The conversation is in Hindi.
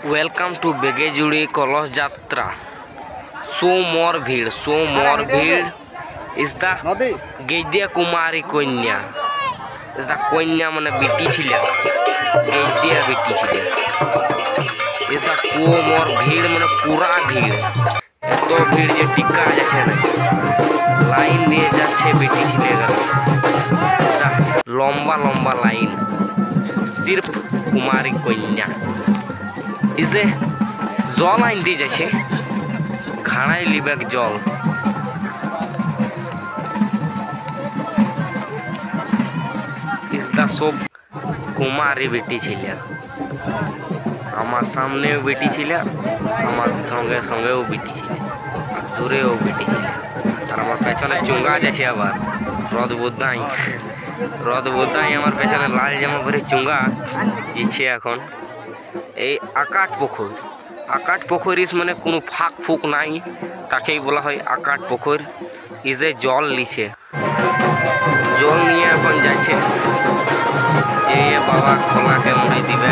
वेलकम टू बेगेजुड़ी कलश यात्रा। सो मोर भीड़ इज द गैदिया कुमारी कन्या इज द कन्या माने बेटी छिले गैदिया बेटी छिले इज द सो मोर भीड़ माने पूरा भीड़ एत भीड़ जे टिका जाछे ना लाइन दिए जाछे बेटी छिले इज द लंबा लंबा लाइन सिर्फ कुमारी कन्या इसे जल आइन दी जाछे घाणाई लिबेक जल इसदा सब कुमारी बेटी छिले आमार सामने बेटी छिले आमार संगे संगे ओ बेटी छिले दूरे ओ बेटी छिले और आमार पेछने चुंगा जाछे आबार रद बोधाई आमार पेछने लाल जामा परे चुंगा जिछे एखन এই আকাট পুকুর ইস মানে কোনো ফাঁক ফুক নাই তাকেই বলা হয় আকাট পুকুর ইজে জল নিছে জল নিয়ে এখন যাচ্ছে যে বাবা খোলাকে মুড়ি দিবে